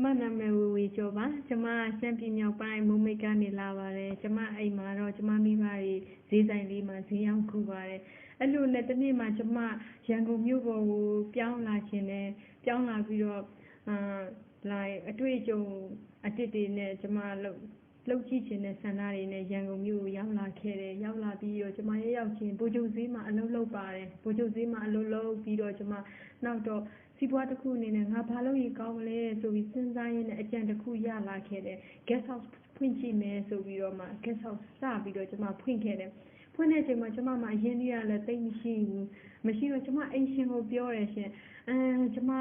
မနာမည်ဝေကျော်ပါကျမရှမ်းပြည်မြောက်ပိုင်းမုံမိတ်ကနေလာပါတယ်ကျမအိမ်မှာတော့ကျမမိဘတွေဈေးဆိုင်လေးမှာဈေးရောင်းကူပါတယ်အဲ့လိုနဲ့တနေ့မှာကျမရန်ကုန်မြို့ပေါ်ကိုပြောင်းလာခြင်းနဲ့ပြောင်းလာပြီးတော့like အတွေ့အကြုံအတစ်တွေနဲ့ကျမလှုပ်ကြည့်ခြင်းနဲ့ဆန္ဒတွေနဲ့ရန်ကုန်မြို့ကိုရောက်လာခဲ့တယ်ရောက်လာပြီးတော့ကျမရောက်ချင်းပိုကျုပ်ဈေးမှာအလုပ်လုပ်ပါတယ်ပိုကျုပ်ဈေးမှာအလုပ်လုပ်ပြီးတော့ကျမနောက်တော့စီးပွားတစ်ခုအနေနဲ့ငါဘာလုပ်ရင်ကောင်းမလဲဆိုပြီးစဉ်းစားရင်းနဲ့အကြံတစ်ခုရလာခဲ့တယ် guest house ဖွင့်ကြည့်မယ်ဆိုပြီးတော့မှ guest house စပြီးတော့ကျမဖွင့်ခဲ့တယ်ဖွင့်တဲ့အချိန်မှာကျမမှာအရင်ကြီးကလည်းတိတ်မရှိဘူးမရှိတော့ကျမအိမ်ရှင်ကိုပြောတယ်ရှင်ကျမ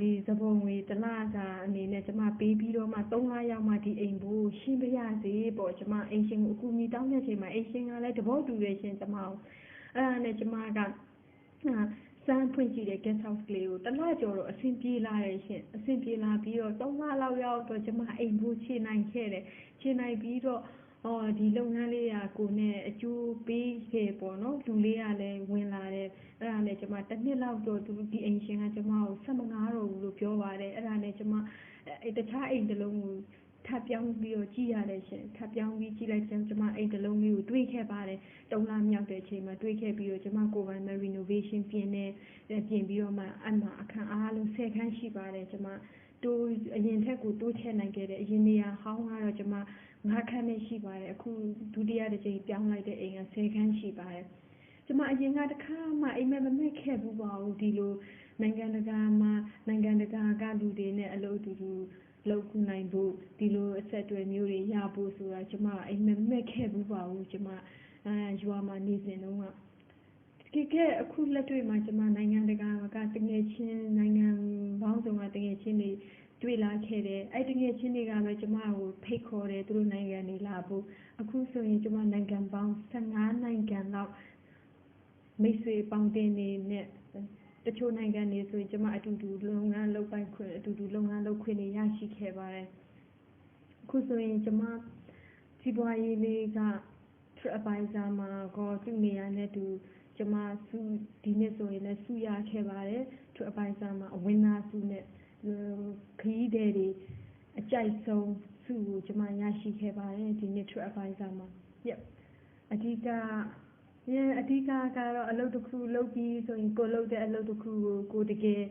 ဒီသဘုံငွေတစ်လစာအနေနဲ့ကျမပေးပြီးတော့မှ3လရောက်မှဒီအိမ်ကိုရှင်းပြရစေပေါ့ကျမအိမ်ရှင်ကိုအကူအညီတောင်းတဲ့အချိန်မှာအိမ်ရှင်ကလည်းတဘောတူတယ်ရှင်ကျမကိုအဲ့ဒါနဲ့ကျမကစမ်းဖွင့်ကြည့်တဲ့ guest house ကလေးကိုတစ်လကျော်တော့အဆင်ပြေလာတယ်ရှင်အဆင်ပြေလာပြီးတော့3လလောက်ရောက်တော့ကျမအိမ်ကိုခြေနိုင်ခဲ့တယ်ခြေနိုင်ပြီးတော့ဒီလုပ်ငန်းလေးရာကိုနဲ့အကျိုးပေးခဲ့ပေါ့နော်လူလေးကလည်းဝင်လာတယ်အဲ့ဒါနဲ့ကျမတစ်နှစ်လောက်တော့ဒီအိမ်ရှင်ကကျမကိုဆက်မငားတော့ဘူးလို့ပြောပါတယ်အဲ့ဒါနဲ့ကျမတခြားအိမ်တစ်လုံးကိုထပ်ပြောင်းပြီးတော့ကြည့်ရတယ်ရှင်ထပ်ပြောင်းပြီးကြည့်လိုက်ကျမအိမ်တစ်လုံးလေးကိုတွေးခဲ့ပါတယ်3လမြောက်တဲ့အချိန်မှာတွေးခဲ့ပြီးတော့ကျမကိုယ်ပိုင်မဲ့ renovation ပြင်ပြီးတော့မှအမှအခန်းအားလုံး10ခန်းရှိပါတယ်ကျမတိုးအရင်ထက်ကိုတိုးချဲ့နိုင်ခဲ့တယ်အရင်နေရာဟောင်းကတော့ကျမ9ခန်းနဲ့ရှိပါတယ်အခုဒုတိယတစ်ကြိမ်ပြောင်းလိုက်တဲ့အိမ်က10ခန်းရှိပါတယ်ကျမအရင်ကတစ်ခါမှအိမ်မက်မမက်ခဲ့ဘူးပါဘူးဒီလိုနိုင်ငံတကာကလူတွေနဲ့အလုပ်အတူတူလုပ်ကူနိုင်ဖို့ဒီလိုအဆက်အသွယ်မျိုးတွေရဖို့ဆိုတာကျမအိမ်မက်မက်ခဲ့ဘူးပါဘူးကျမရွာမှာနေစဉ်တုန်းကကဲအခုလက်တွေ့မှာကျမနိုင်ငံတကာကတကယ်ချင်းနိုင်ငံပေါင်းစုံကတကယ်ချင်းတွေတွေ့လာခဲ့တယ်အဲ့တကယ်ချင်းတွေကပဲကျမကိုဖိတ်ခေါ်တယ်သူတို့နိုင်ငံတွေလာဖို့အခုဆိုရင်ကျမနိုင်ငံပေါင်း15နိုင်ငံလောက်မိတ်ဆွေပေါင်းတင်နေနဲ့တချို့နိုင်ငံတွေဆိုရင်ကျမအတူတူလုပ်ငန်းလုပ်ပိုင်ခွင့်အတူတူလုပ်ငန်းလုပ်ခွင့်တွေရရှိခဲ့ပါတယ်အခုဆိုရင်ကျမစီးပွားရေးလေးက TripAdvisor မှာကောသူ့နေရာနဲ့တူကျမဒီနေ့ဆိုရင်လည်းဆုရခဲ့ပါတယ် TripAdvisor မှာအဝင်းသားဆုနဲ့ခရီးသည်တွေအကြိုက်ဆုံးဆုကိုကျမရရှိခဲ့ပါတယ်ဒီနေ့ TripAdvisor မှာအဓိကကတော့အလုပ်တစ်ခုလုပ်ပြီးဆိုရင်ကိုလုပ်တဲ့အလုပ်တစ်ခုကိုတကယ်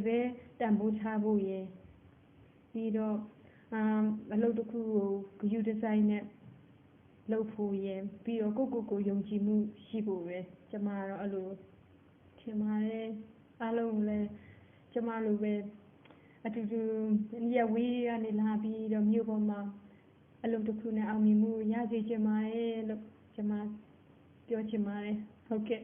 ပဲတန်ဖိုးထားဖို့ရယ်ပြီးတော့အလုပ်တစ်ခုကိုဂရုတစိုက်နဲ့လုပ်ဖို့ရယ်ပြီးတော့ကိုယုံကြည်မှုရှိဖို့ပဲကျမကတော့အဲ့လိုထင်ပါတယ်အားလုံးလည်းကျမလိုပဲအတူတူရက်ဝေးကနေလာပြီးတော့မြို့ပေါ်မှာအလုပ်တစ်ခုနဲ့အောင်မြင်မှုရစေချင်ပါတယ်လို့ကျမပြောချင်ပါတယ်ဟုတ်ကဲ့